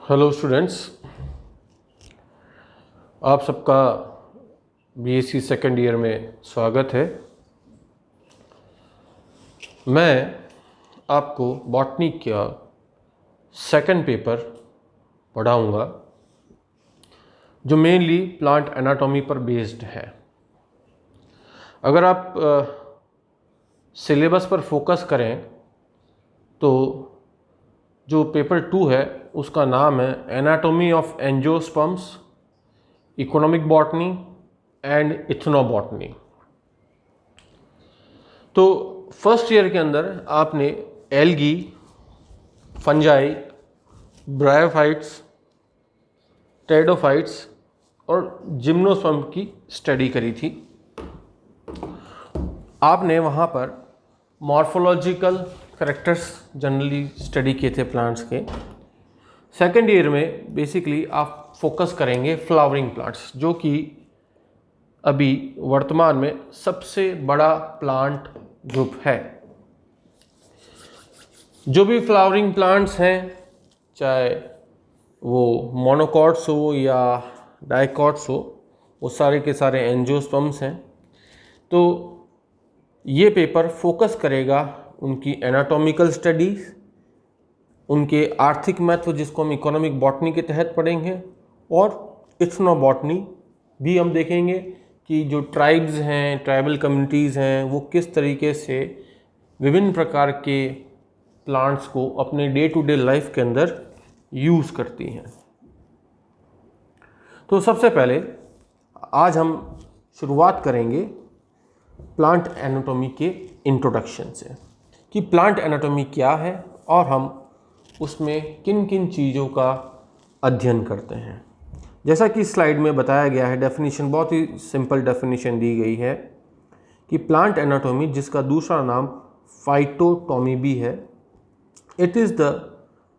Hello students, आप सबका BSc second year में स्वागत है। मैं आपको बॉटनी का सेकंड पेपर पढ़ाऊंगा जो मेनली प्लांट एनाटॉमी पर बेस्ड है। अगर आप सिलेबस पर फोकस करें तो जो पेपर 2 है उसका नाम है anatomy of angiosperms, economic botany and ethnobotany. तो फर्स्ट ईयर के अंदर आपने एल्गी, फंजाई, ब्रायोफाइट्स, टेरिडोफाइट्स और जिम्नोस्पर्म की स्टडी करी थी। आपने वहाँ पर मॉर्फोलॉजिकल कैरेक्टर्स जनरली स्टडी किए थे प्लांट्स के। सेकेंड ईयर में बेसिकली आप फोकस करेंगे फ्लावरिंग प्लांट्स, जो कि अभी वर्तमान में सबसे बड़ा प्लांट ग्रुप है। जो भी फ्लावरिंग प्लांट्स हैं, चाहे वो मोनोकॉट्स हो या डाइकॉट्स हो, वो सारे के सारे एंजियोस्पर्म्स हैं। तो ये पेपर फोकस करेगा उनकी एनाटॉमिकल स्टडीज, उनके आर्थिक महत्व जिसको हम इकोनॉमिक बॉटनी के तहत पढ़ेंगे, और इथनोबॉटनी भी हम देखेंगे कि जो ट्राइब्स हैं, ट्राइबल कम्युनिटीज़ हैं, वो किस तरीके से विभिन्न प्रकार के प्लांट्स को अपने डे टू डे लाइफ के अंदर यूज़ करती हैं। तो सबसे पहले आज हम शुरुआत करेंगे प्लांट एनाटॉमी के इंट्रोडक्शन से कि प्लांट एनाटॉमी क्या है और हम उसमें किन किन चीज़ों का अध्ययन करते हैं। जैसा कि स्लाइड में बताया गया है, डेफिनेशन बहुत ही सिंपल डेफिनेशन दी गई है कि प्लांट एनाटॉमी, जिसका दूसरा नाम फाइटोटॉमी भी है, it is the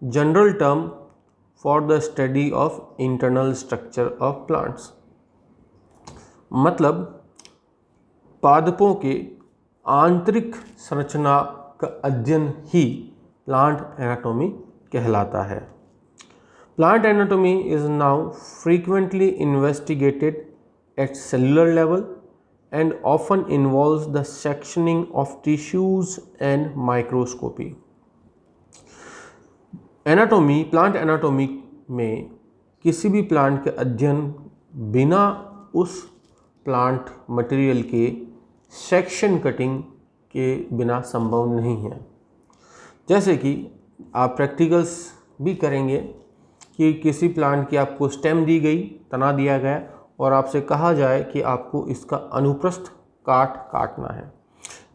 general term for the study of internal structure of plants. मतलब पादपों के आंतरिक संरचना का अध्ययन ही प्लांट एनाटॉमी कहलाता है। Plant anatomy is now frequently investigated at cellular level and often involves the sectioning of tissues and microscopy. Anatomy, plant anatomy में किसी भी प्लांट के अध्ययन बिना उस प्लांट मटेरियल के सेक्शन कटिंग के बिना संभव नहीं है। जैसे कि आप प्रैक्टिकल्स भी करेंगे कि किसी प्लांट की आपको स्टेम दी गई, तना दिया गया, और आपसे कहा जाए कि आपको इसका अनुप्रस्थ काटना है।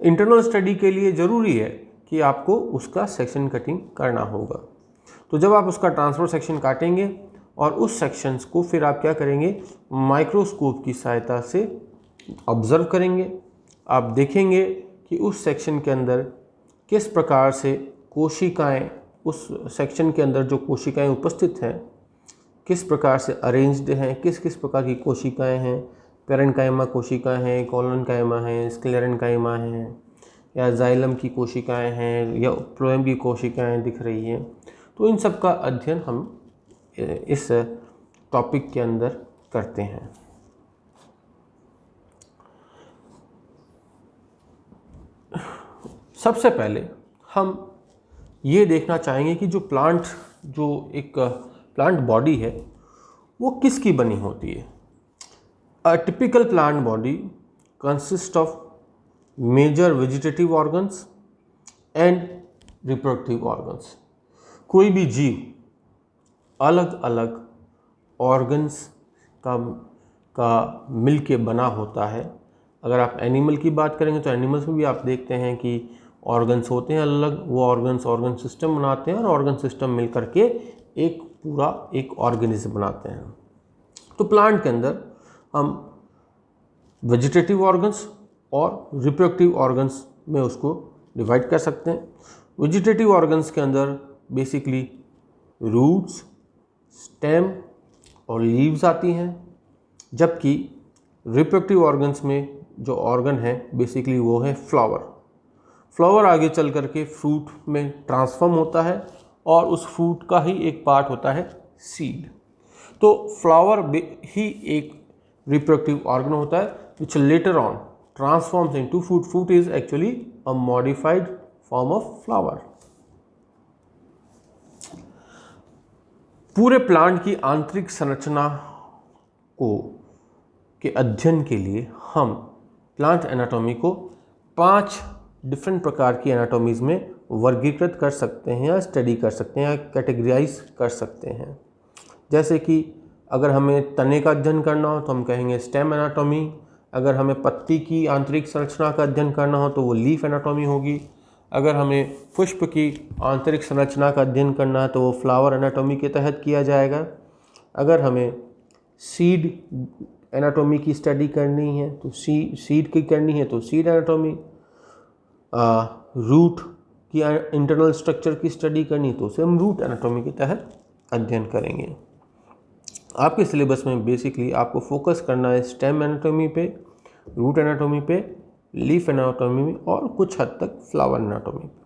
इंटरनल स्टडी के लिए ज़रूरी है कि आपको उसका सेक्शन कटिंग करना होगा। तो जब आप उसका ट्रांसफर सेक्शन काटेंगे और उस सेक्शंस को फिर आप क्या करेंगे, माइक्रोस्कोप की सहायता से ऑब्जर्व करेंगे। आप देखेंगे कि उस सेक्शन के अंदर किस प्रकार से कोशिकाएं, उस सेक्शन के अंदर जो कोशिकाएं उपस्थित हैं किस प्रकार से अरेंज्ड हैं, किस किस प्रकार की कोशिकाएं हैं, पेरेन्काइमा कोशिकाएं हैं, कोलोनकाइमा हैं, स्क्लेरेन्काइमा हैं, या जाइलम की कोशिकाएं हैं, या फ्लोएम की कोशिकाएं दिख रही हैं। तो इन सब का अध्ययन हम इस टॉपिक के अंदर करते हैं। सबसे पहले हम ये देखना चाहेंगे कि जो एक प्लांट बॉडी है वो किसकी बनी होती है। A typical plant body consist of major vegetative organs and reproductive organs. कोई भी जीव अलग अलग ऑर्गन्स का मिल के बना होता है। अगर आप एनिमल की बात करेंगे तो एनिमल्स में भी आप देखते हैं कि ऑर्गन्स होते हैं अलग, वो ऑर्गन सिस्टम बनाते हैं और ऑर्गन सिस्टम मिल करके एक पूरा एक ऑर्गेनिज्म बनाते हैं। तो प्लांट के अंदर हम वेजिटेटिव ऑर्गन्स और रिप्रोडक्टिव ऑर्गन्स में उसको डिवाइड कर सकते हैं। वेजिटेटिव ऑर्गन्स के अंदर बेसिकली रूट्स, स्टेम और लीव्स आती हैं, जबकि रिप्रोडक्टिव ऑर्गन्स में जो ऑर्गन है बेसिकली वो है फ्लावर। फ्लावर आगे चल करके फ्रूट में ट्रांसफॉर्म होता है और उस फ्रूट का ही एक पार्ट होता है सीड। तो फ्लावर ही एक रिप्रोडक्टिव ऑर्गन होता है which later on transforms into fruit. Fruit is actually a modified form of flower. पूरे प्लांट की आंतरिक संरचना को के अध्ययन के लिए हम प्लांट एनाटॉमी को 5 डिफरेंट प्रकार की एनाटॉमीज में वर्गीकृत कर सकते हैं या स्टडी कर सकते हैं या कैटेगराइज कर सकते हैं। जैसे कि अगर हमें तने का अध्ययन करना हो तो हम कहेंगे स्टेम एनाटॉमी, अगर हमें पत्ती की आंतरिक संरचना का अध्ययन करना हो तो वो लीफ एनाटॉमी होगी, अगर हमें पुष्प की आंतरिक संरचना का अध्ययन करना है तो वो फ्लावर एनाटॉमी के तहत किया जाएगा, अगर हमें सीड एनाटॉमी की स्टडी करनी है तो सीड की करनी है तो सीड एनाटॉमी, रूट की इंटरनल स्ट्रक्चर की स्टडी करनी तो उसे हम रूट एनाटॉमी के तहत अध्ययन करेंगे। आपके सिलेबस में बेसिकली आपको फोकस करना है स्टेम एनाटॉमी पे, रूट एनाटॉमी पे, लीफ एनाटॉमी में और कुछ हद तक फ्लावर एनाटॉमी पे।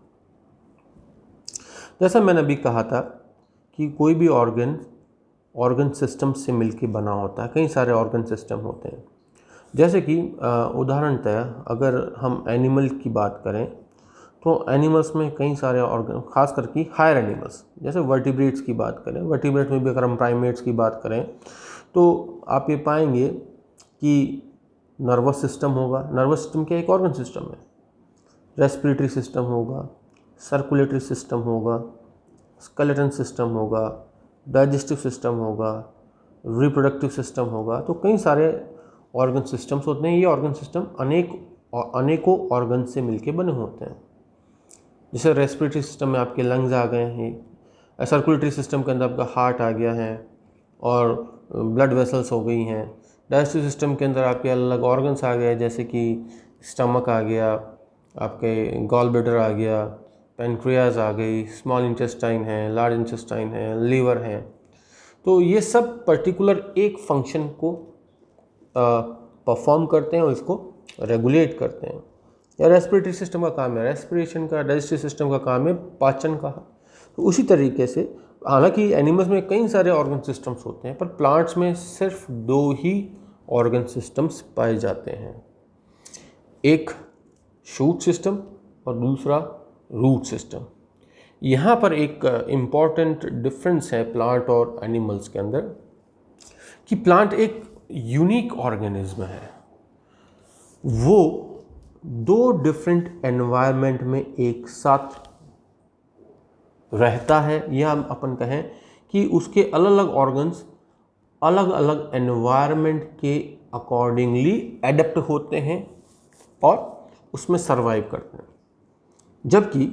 जैसा मैंने अभी कहा था कि कोई भी ऑर्गन सिस्टम से मिलके बना होता है, कई सारे ऑर्गन सिस्टम होते हैं। जैसे कि उदाहरणतः अगर हम एनिमल की बात करें तो एनिमल्स में कई सारे ऑर्गन, खास करके हायर एनिमल्स, जैसे वर्टिब्रेट्स की बात करें, वर्टिब्रेट में भी अगर हम प्राइमेट्स की बात करें तो आप ये पाएंगे कि नर्वस सिस्टम होगा। नर्वस सिस्टम क्या एक ऑर्गन सिस्टम है। रेस्पिरेटरी सिस्टम होगा, सर्कुलेटरी सिस्टम होगा, स्केलेटन सिस्टम होगा, डाइजेस्टिव सिस्टम होगा, रिप्रोडक्टिव सिस्टम होगा। तो कई सारे ऑर्गन सिस्टम्स होते हैं। ये ऑर्गन सिस्टम अनेकों ऑर्गन से मिलके बने होते हैं। जैसे रेस्पिरेटरी सिस्टम में आपके लंग्स आ गए हैं, सर्कुलेटरी सिस्टम के अंदर आपका हार्ट आ गया है और ब्लड वेसल्स हो गई हैं। डाइजेस्टिव सिस्टम के अंदर आपके अलग अलग ऑर्गन्स आ गए, जैसे कि स्टमक आ गया, आपके गॉल ब्लैडर आ गया, पेनक्रियाज आ गई, स्मॉल इंटेस्टाइन है, लार्ज इंटेस्टाइन है, लीवर है। तो ये सब पर्टिकुलर एक फंक्शन को परफॉर्म करते हैं और इसको रेगुलेट करते हैं। या रेस्पिरेटरी सिस्टम का काम है रेस्पिरेशन का, डाइजेस्टिव सिस्टम का काम है पाचन का। तो उसी तरीके से हालांकि एनिमल्स में कई सारे ऑर्गन सिस्टम्स होते हैं पर प्लांट्स में सिर्फ 2 ही ऑर्गन सिस्टम्स पाए जाते हैं, एक शूट सिस्टम और दूसरा रूट सिस्टम। यहाँ पर एक इम्पॉर्टेंट डिफरेंस है प्लांट और एनिमल्स के अंदर कि प्लांट एक यूनिक ऑर्गेनिज्म है। वो 2 डिफरेंट एनवायरनमेंट में एक साथ रहता है, या हम अपन कहें कि उसके अलग अलग ऑर्गन्स अलग अलग एनवायरनमेंट के अकॉर्डिंगली एडेप्ट होते हैं और उसमें सरवाइव करते हैं। जबकि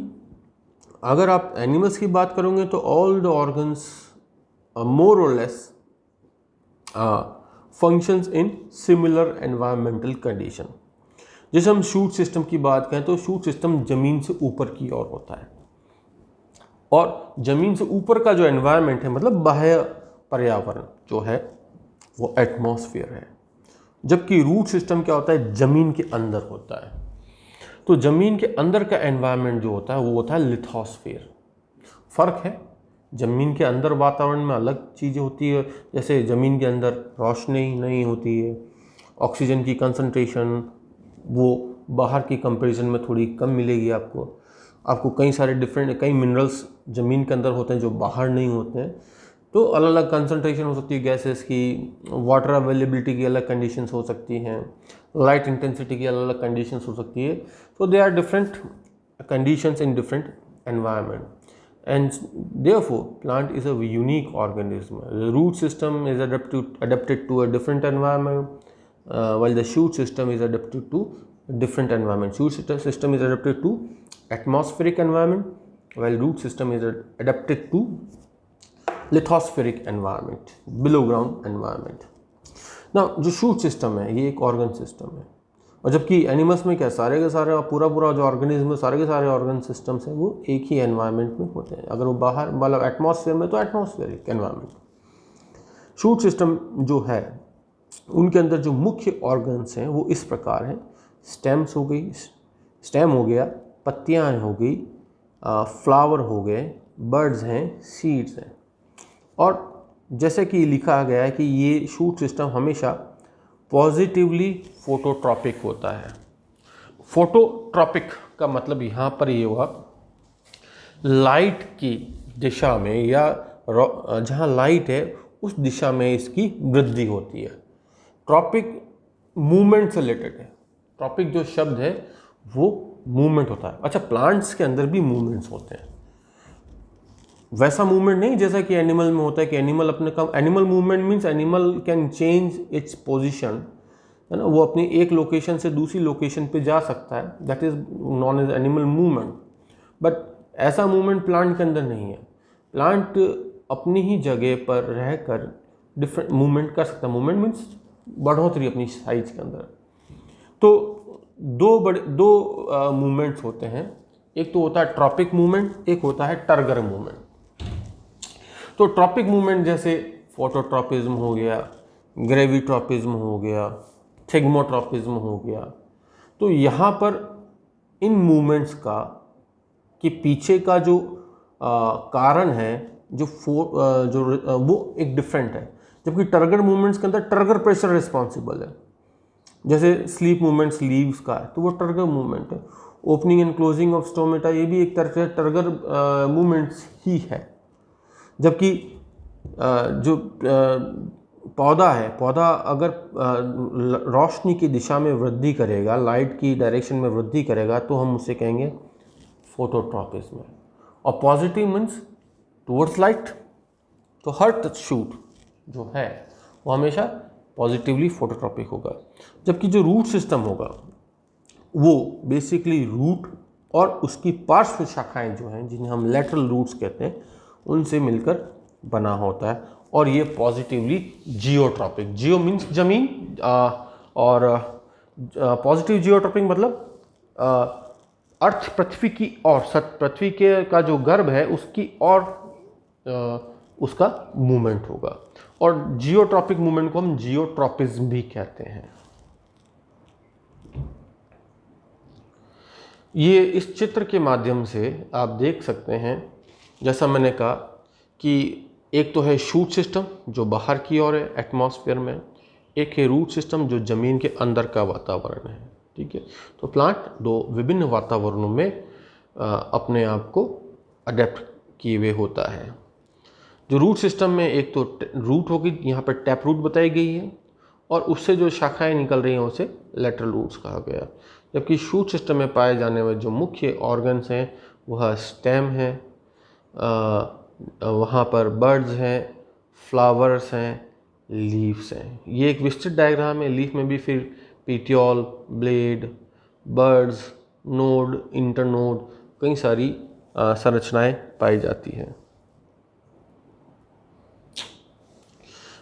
अगर आप एनिमल्स की बात करोगे तो ऑल द ऑर्गन्स मोर और less functions in similar environmental condition. जैसे हम शूट सिस्टम की बात करें तो शूट सिस्टम जमीन से ऊपर की ओर होता है और जमीन से ऊपर का जो एनवायरनमेंट है, मतलब बाह्य पर्यावरण जो है वो एटमॉस्फेयर है। जबकि रूट सिस्टम क्या होता है, जमीन के अंदर होता है। तो जमीन के अंदर का एनवायरनमेंट जो होता है वो होता है लिथोस्फेयर। फर्क है, जमीन के अंदर वातावरण में अलग चीज़ें होती है, जैसे ज़मीन के अंदर रोशनी नहीं होती है, ऑक्सीजन की कंसंट्रेशन वो बाहर की कंपैरिजन में थोड़ी कम मिलेगी आपको कई मिनरल्स ज़मीन के अंदर होते हैं जो बाहर नहीं होते हैं। तो अलग अलग कंसंट्रेशन हो सकती है गैसेस की, वाटर अवेलेबिलिटी की अलग कंडीशंस हो सकती हैं, लाइट इंटेंसिटी की अलग अलग कंडीशंस हो सकती है। तो they are different conditions in different environment and therefore plant is a unique organism. The root system is adapted to a different environment, while the shoot system is adapted to a different environment. Shoot system is adapted to atmospheric environment, while root system is adapted to lithospheric environment, below ground environment. Now जो shoot system है ये एक organ system है, और जबकि animals में क्या सारे के सारे पूरा जो ऑर्गेनिज्म है, सारे के सारे ऑर्गन सिस्टम्स हैं वो एक ही एनवायरनमेंट में होते हैं। अगर वो बाहर मतलब एटमॉस्फेयर में तो एटमॉस्फेरिक एनवायरनमेंट। शूट सिस्टम जो है उनके अंदर जो मुख्य ऑर्गन्स हैं वो इस प्रकार हैं। स्टेम्स हो गई, स्टेम हो गया, पत्तियाँ हो गई, फ्लावर हो गए, बर्ड्स हैं, सीड्स हैं। और जैसे कि लिखा गया है कि ये शूट सिस्टम हमेशा पॉजिटिवली फोटोट्रॉपिक होता है। फोटोट्रॉपिक का मतलब यहाँ पर ये हुआ, लाइट की दिशा में या जहाँ लाइट है उस दिशा में इसकी वृद्धि होती है। ट्रॉपिक मूवमेंट से रिलेटेड है। ट्रॉपिक जो शब्द है वो मूवमेंट होता है। अच्छा, प्लांट्स के अंदर भी मूवमेंट्स होते हैं, वैसा मूवमेंट नहीं जैसा कि एनिमल में होता है कि एनिमल अपने काम, animal movement means animal can change its position, है ना, वो अपनी एक लोकेशन से दूसरी लोकेशन पे जा सकता है, that is known as animal movement. But ऐसा मूवमेंट प्लांट के अंदर नहीं है। प्लांट अपनी ही जगह पर रहकर डिफरेंट मूवमेंट कर सकता है। मूवमेंट मीन्स बढ़ोतरी अपनी साइज के अंदर। तो दो मूवमेंट्स होते हैं, एक तो होता है ट्रॉपिक मूवमेंट, एक होता है टर्गर मूवमेंट। तो ट्रॉपिक मूवमेंट जैसे फोटोट्रॉपिज्म हो गया, ग्रेविट्रॉपिज्म हो गया, थिग्मोट्रॉपिज्म हो गया। तो यहाँ पर इन मूवमेंट्स का कि पीछे का जो कारण है, वो एक डिफरेंट है। जबकि टर्गर मूवमेंट्स के अंदर टर्गर प्रेशर रिस्पॉन्सिबल है। जैसे स्लीप मूवमेंट्स लीव्स का है तो वो टर्गर मूवमेंट है। Opening and closing of stomata, ये भी एक तरह से टर्गर मूवमेंट्स ही है। जबकि जो पौधा है, पौधा अगर रोशनी की दिशा में वृद्धि करेगा, लाइट की डायरेक्शन में वृद्धि करेगा, तो हम उसे कहेंगे फोटोट्रॉपिज्म। और पॉजिटिव मीन्स टुवर्ड्स लाइट। तो हर शूट जो है वो हमेशा पॉजिटिवली फोटोट्रॉपिक होगा। जबकि जो रूट सिस्टम होगा वो बेसिकली रूट और उसकी पार्श्व शाखाएं जो हैं, जिन्हें हम लेटरल रूट्स कहते हैं, उनसे मिलकर बना होता है। और ये पॉजिटिवली जियोट्रॉपिक, जियो मीन्स जमीन, और पॉजिटिव जियोट्रॉपिक मतलब अर्थ पृथ्वी की और पृथ्वी के का जो गर्भ है उसकी और उसका मूवमेंट होगा। और जियोट्रॉपिक मूवमेंट को हम जियोट्रॉपिज्म भी कहते हैं। ये इस चित्र के माध्यम से आप देख सकते हैं, जैसा मैंने कहा कि एक तो है शूट सिस्टम जो बाहर की ओर है एटमॉस्फेयर में, एक है रूट सिस्टम जो ज़मीन के अंदर का वातावरण है। ठीक है, तो प्लांट दो विभिन्न वातावरणों में अपने आप को अडेप्ट किए हुए होता है। जो रूट सिस्टम में एक तो रूट होगी, यहाँ पर टैप रूट बताई गई है, और उससे जो शाखाएं निकल रही हैं उसे लेटरल रूट्स कहा गया। जबकि शूट सिस्टम में पाए जाने वाले जो मुख्य ऑर्गन्स हैं वह स्टेम है, वहाँ पर बर्ड्स हैं, फ्लावर्स हैं, लीव्स हैं। ये एक विस्तृत डायग्राम है। लीफ में भी फिर petiole, blade, birds, node, internode, कई सारी संरचनाएं पाई जाती हैं।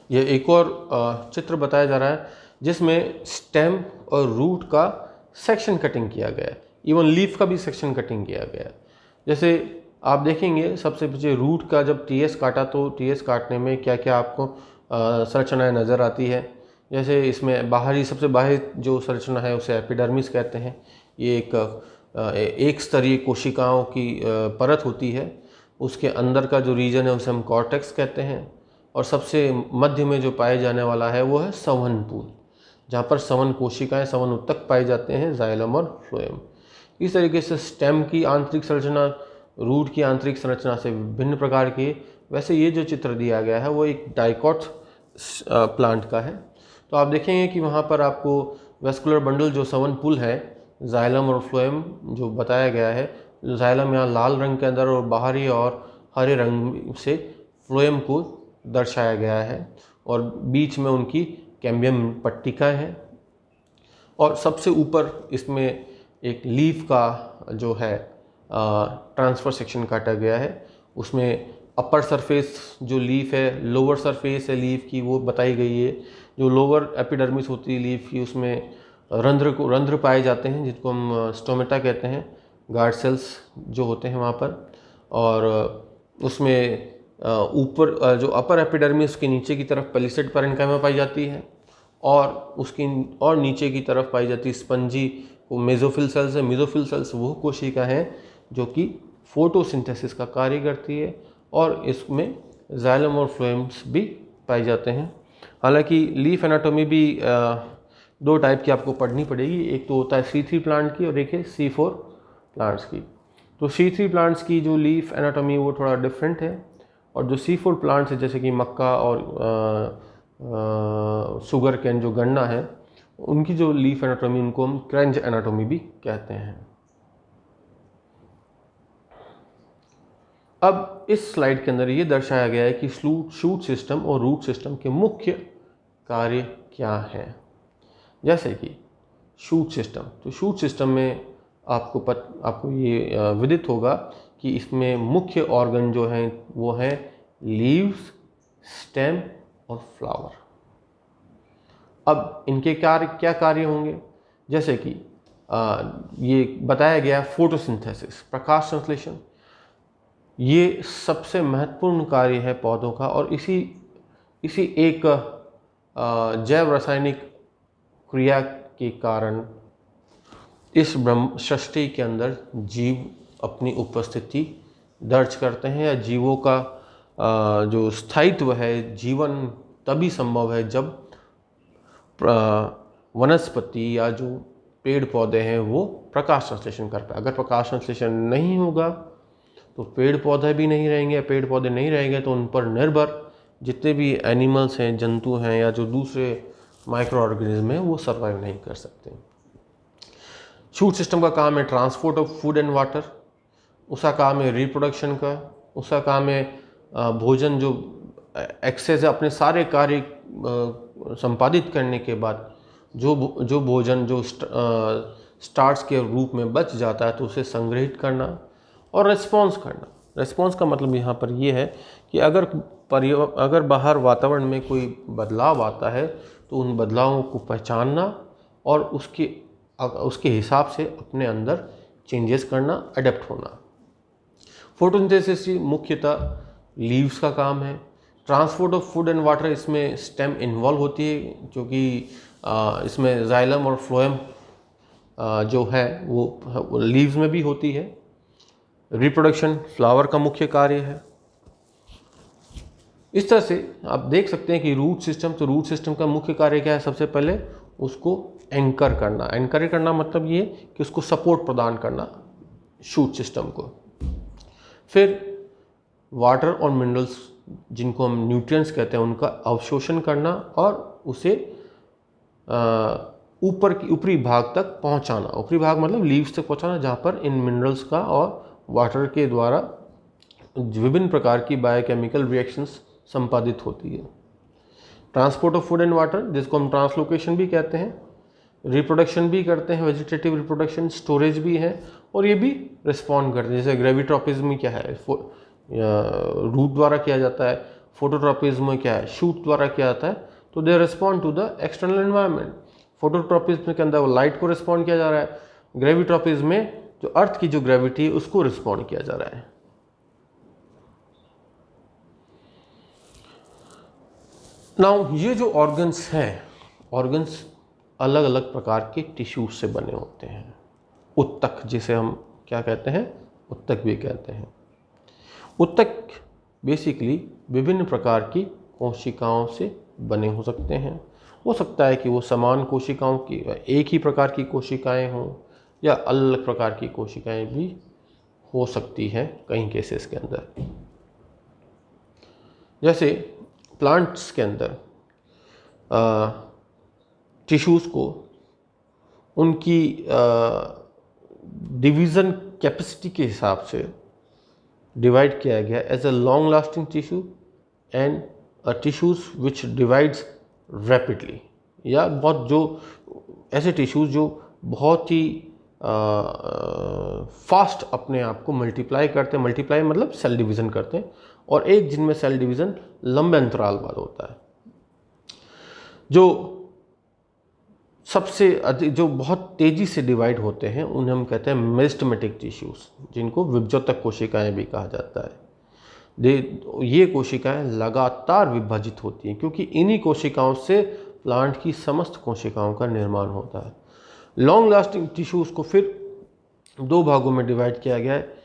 यह एक और चित्र बताया जा रहा है जिसमें स्टेम और रूट का सेक्शन कटिंग किया गया है, इवन लीफ का भी सेक्शन कटिंग किया गया है। जैसे आप देखेंगे सबसे पीछे रूट का जब टीएस काटा तो टीएस काटने में क्या क्या आपको संरचनाएं नज़र आती है। जैसे इसमें बाहरी, सबसे बाहरी जो संरचना है उसे एपिडर्मिस कहते हैं। ये एक स्तरीय कोशिकाओं की परत होती है। उसके अंदर का जो रीजन है उसे हम कॉर्टेक्स कहते हैं। और सबसे मध्य में जो पाए जाने वाला है वो है संवहन पूल, जहाँ पर संवहन कोशिकाएं, संवहन उत्तक पाए जाते हैं, जाइलम और फ्लोएम। इस तरीके से स्टेम की आंतरिक संरचना रूट की आंतरिक संरचना से विभिन्न प्रकार की। वैसे ये जो चित्र दिया गया है वो एक डाइकॉट प्लांट का है। तो आप देखेंगे कि वहाँ पर आपको वेस्कुलर बंडल जो संवहन पुल है, जाइलम और फ्लोएम जो बताया गया है, जाइलम यहाँ लाल रंग के अंदर और बाहरी और हरे रंग से फ्लोएम को दर्शाया गया है, और बीच में उनकी कैम्बियम पट्टिका है। और सबसे ऊपर इसमें एक लीफ का जो है ट्रांसफर सेक्शन काटा गया है। उसमें अपर सरफेस जो लीफ है, लोअर सरफेस है लीफ की, वो बताई गई है। जो लोअर एपिडर्मिस होती है लीफ की, उसमें रंध्र पाए जाते हैं जिनको हम स्टोमेटा कहते हैं, गार्ड सेल्स जो होते हैं वहाँ पर। और उसमें ऊपर जो अपर एपिडर्मिस के नीचे की तरफ पेलिसेड पैरेन्काइमा पाई जाती है, और उसकी और नीचे की तरफ पाई जाती है स्पंजी मेसोफिल सेल्स है। मेसोफिल सेल्स वो कोशिका हैं जो कि फोटोसिंथेसिस का कार्य करती है, और इसमें जाइलम और फ्लोएम्स भी पाए जाते हैं। हालांकि लीफ एनाटॉमी भी दो टाइप की आपको पढ़नी पड़ेगी, एक तो होता है C3 प्लांट की और एक है C4 प्लांट्स की। तो C3 प्लांट्स की जो लीफ एनाटॉमी वो थोड़ा डिफरेंट है, और जो C4 प्लांट्स है जैसे कि मक्का और शुगर कैन जो गन्ना है, उनकी जो लीफ एनाटॉमी उनको हम क्रंच एनाटॉमी भी कहते हैं। अब इस स्लाइड के अंदर ये दर्शाया गया है कि शूट सिस्टम और रूट सिस्टम के मुख्य कार्य क्या हैं। जैसे कि शूट सिस्टम, तो शूट सिस्टम में आपको ये विदित होगा कि इसमें मुख्य ऑर्गन जो हैं वो हैं लीव्स, स्टेम और फ्लावर। अब इनके क्या कार्य होंगे, जैसे कि ये बताया गया फोटोसिंथेसिस, प्रकाश संश्लेषण, ये सबसे महत्वपूर्ण कार्य है पौधों का, और इसी एक जैव रासायनिक क्रिया के कारण इस ब्रह्म सृष्टि के अंदर जीव अपनी उपस्थिति दर्ज करते हैं, या जीवों का जो स्थायित्व है, जीवन तभी संभव है जब वनस्पति या जो पेड़ पौधे हैं वो प्रकाश संश्लेषण कर पाए। अगर प्रकाश संश्लेषण नहीं होगा तो पेड़ पौधे भी नहीं रहेंगे, पेड़ पौधे नहीं रहेंगे तो उन पर निर्भर जितने भी एनिमल्स हैं, जंतु हैं, या जो दूसरे माइक्रो ऑर्गेनिज्म हैं वो सर्वाइव नहीं कर सकते। शूट सिस्टम का काम है transport of food and water, उसका काम है रिप्रोडक्शन का, उसका काम है भोजन जो एक्सेस है अपने सारे कार्य संपादित करने के बाद जो भोजन जो स्टार्च के रूप में बच जाता है तो उसे संग्रहित करना, और रिस्पॉन्स करना। रिस्पॉन्स का मतलब यहाँ पर ये है कि अगर बाहर वातावरण में कोई बदलाव आता है तो उन बदलावों को पहचानना और उसके हिसाब से अपने अंदर चेंजेस करना, अडेप्ट होना। फोटोसिंथेसिस मुख्यतः लीव्स का काम है। Transport of food and water, इसमें स्टेम इन्वॉल्व होती है क्योंकि इसमें जाइलम और फ्लोएम जो है वो लीव्स में भी होती है। रिप्रोडक्शन फ्लावर का मुख्य कार्य है। इस तरह से आप देख सकते हैं कि रूट सिस्टम का मुख्य कार्य क्या है, सबसे पहले उसको एंकर करना मतलब ये कि उसको सपोर्ट प्रदान करना शूट सिस्टम को। फिर वाटर और मिनरल्स जिनको हम न्यूट्रिएंट्स कहते हैं उनका अवशोषण करना और उसे ऊपरी भाग तक पहुंचाना। ऊपरी भाग मतलब लीव्स तक पहुंचाना जहाँ पर इन मिनरल्स का और वाटर के द्वारा विभिन्न प्रकार की बायोकेमिकल रिएक्शंस संपादित होती है। Transport of food and water जिसको हम ट्रांसलोकेशन भी कहते हैं, रिप्रोडक्शन भी करते हैं, वेजिटेटिव रिप्रोडक्शन, स्टोरेज भी है, और ये भी रिस्पॉन्ड करते हैं। जैसे ग्रेविट्रोपिज्म क्या है, रूट द्वारा किया जाता है। फोटोट्रोपिज्म क्या है, शूट द्वारा किया जाता है। तो they respond to the external environment. Phototropism के अंदर वो लाइट को रिस्पॉन्ड किया जा रहा है, ग्रेविट्रोपिज्म में जो अर्थ की जो ग्रेविटी है उसको रिस्पॉन्ड किया जा रहा है। नाउ ये जो ऑर्गन्स हैं, ऑर्गन्स अलग अलग प्रकार के टिश्यूज से बने होते हैं। उत्तक जिसे हम क्या कहते हैं, उत्तक भी कहते हैं। उत्तक बेसिकली विभिन्न प्रकार की कोशिकाओं से बने हो सकते हैं। हो सकता है कि वो समान कोशिकाओं की एक ही प्रकार की कोशिकाएं हों या अलग अलग प्रकार की कोशिकाएं भी हो सकती हैं कई केसेस के अंदर। जैसे प्लांट्स के अंदर टिश्यूज़ को उनकी डिवीज़न कैपेसिटी के हिसाब से डिवाइड किया गया as a long lasting tissue and tissues which divides rapidly, या बहुत जो ऐसे टिश्यूज़ जो बहुत ही फास्ट अपने आप को मल्टीप्लाई करते हैं। मल्टीप्लाई मतलब सेल डिवीज़न करते हैं, और एक जिनमें सेल डिवीज़न लंबे अंतराल बाद होता है। जो सबसे अधिक जो बहुत तेज़ी से डिवाइड होते हैं उन्हें हम कहते हैं मेरिस्टेमेटिक टिश्यूज़, जिनको विभजोतक कोशिकाएं भी कहा जाता है। ये कोशिकाएं लगातार विभाजित होती हैं क्योंकि इन्हीं कोशिकाओं से प्लांट की समस्त कोशिकाओं का निर्माण होता है। लॉन्ग लास्टिंग टिश्यूज़ को फिर दो भागों में डिवाइड किया गया है।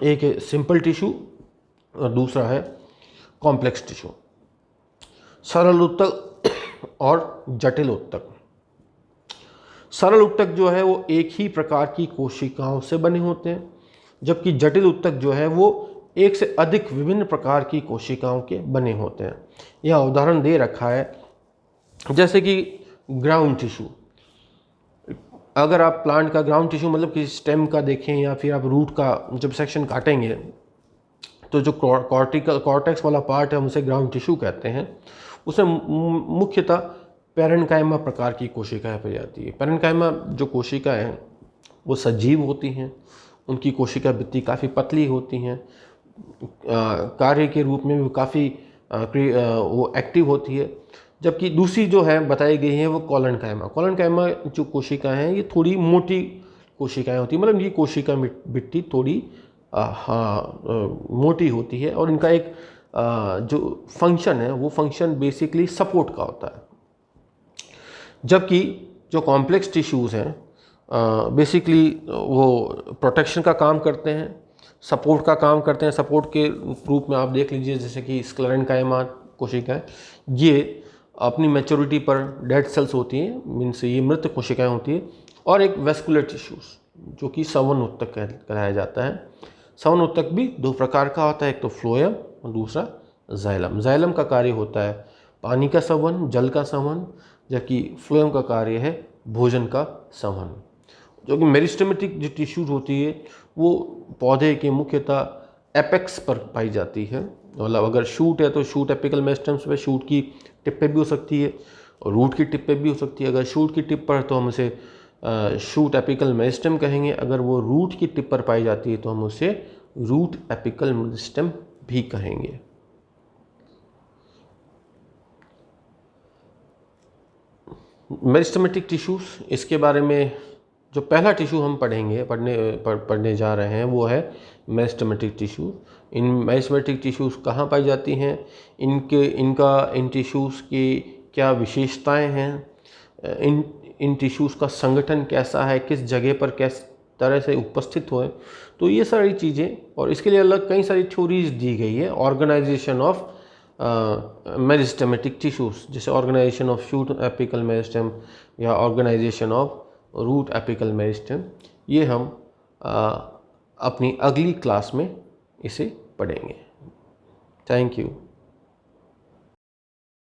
एक है सिंपल टिश्यू और दूसरा है कॉम्प्लेक्स टिश्यू, सरल ऊतक और जटिल ऊतक। सरल ऊतक जो है वो एक ही प्रकार की कोशिकाओं से बने होते हैं, जबकि जटिल ऊतक जो है वो एक से अधिक विभिन्न प्रकार की कोशिकाओं के बने होते हैं। यह उदाहरण दे रखा है, जैसे कि ग्राउंड टिश्यू। अगर आप प्लांट का ग्राउंड टिश्यू मतलब कि स्टेम का देखें या फिर आप रूट का जब सेक्शन काटेंगे तो जो कॉर्टेक्स वाला पार्ट है हम उसे ग्राउंड टिश्यू कहते हैं। उसमें मुख्यतः पैरेन्काइमा प्रकार की कोशिकाएं पाई जाती है। पैरेन्काइमा जो कोशिकाएं हैं वो सजीव होती हैं, उनकी कोशिका भित्ति काफ़ी पतली होती हैं, कार्य के रूप में भी काफ़ी वो एक्टिव होती है। जबकि दूसरी जो है बताई गई है वो कॉलनकाइमा। कॉलनकाइमा जो कोशिकाएं हैं ये थोड़ी मोटी कोशिकाएं होती हैं, मतलब ये कोशिका भित्ति थोड़ी मोटी होती है और इनका एक जो फंक्शन है वो फंक्शन बेसिकली सपोर्ट का होता है। जबकि जो कॉम्प्लेक्स टिश्यूज़ हैं बेसिकली वो प्रोटेक्शन का काम करते हैं, सपोर्ट का काम करते हैं। सपोर्ट के रूप में आप देख लीजिए जैसे कि स्क्लेरेन्काइमा कोशिकाएं, ये अपनी मैच्योरिटी पर डेड सेल्स होती हैं, मीन्स ये मृत कोशिकाएं होती है। और एक वेस्कुलर टिश्यूज़ जो कि संवहन ऊतक कहलाया जाता है। संवहन ऊतक भी दो प्रकार का होता है, एक तो फ्लोएम और दूसरा जाइलम। जाइलम का कार्य होता है पानी का संवहन, जल का संवहन, जबकि फ्लोएम का कार्य है भोजन का संवहन। जो कि मेरिस्टेमेटिक जो टिश्यूज होती है वो पौधे के मुख्यतः एपेक्स पर पाई जाती है। मतलब अगर शूट है तो शूट एपिकल मेरिस्टेम्स पे, शूट की टिप पे भी हो सकती है और रूट की टिप पे भी हो सकती है। अगर शूट की टिप पर तो हम उसे शूट एपिकल मेरिस्टेम कहेंगे, अगर वो रूट की टिप पर पाई जाती है तो हम उसे रूट एपिकल मेरिस्टेम भी कहेंगे। मेरिस्टेमेटिक टिश्यूज, इसके बारे में जो पहला टिश्यू हम पढ़ने जा रहे हैं वो है मेरिस्टेमेटिक टिश्यू। इन मेरिस्टेमेटिक टिश्यूज कहाँ पाई जाती हैं, इन टिश्यूज़ की क्या विशेषताएं हैं, इन टिश्यूज़ का संगठन कैसा है, किस जगह पर किस तरह से उपस्थित हुए, तो ये सारी चीज़ें। और इसके लिए अलग कई सारी थ्योरीज दी गई है। ऑर्गेनाइजेशन ऑफ मेरिस्टेमेटिक टिश्यूज़, जैसे organisation of shoot apical meristem या organisation of root apical meristem, ये हम अपनी अगली क्लास में इसे पढ़ेंगे। Thank you.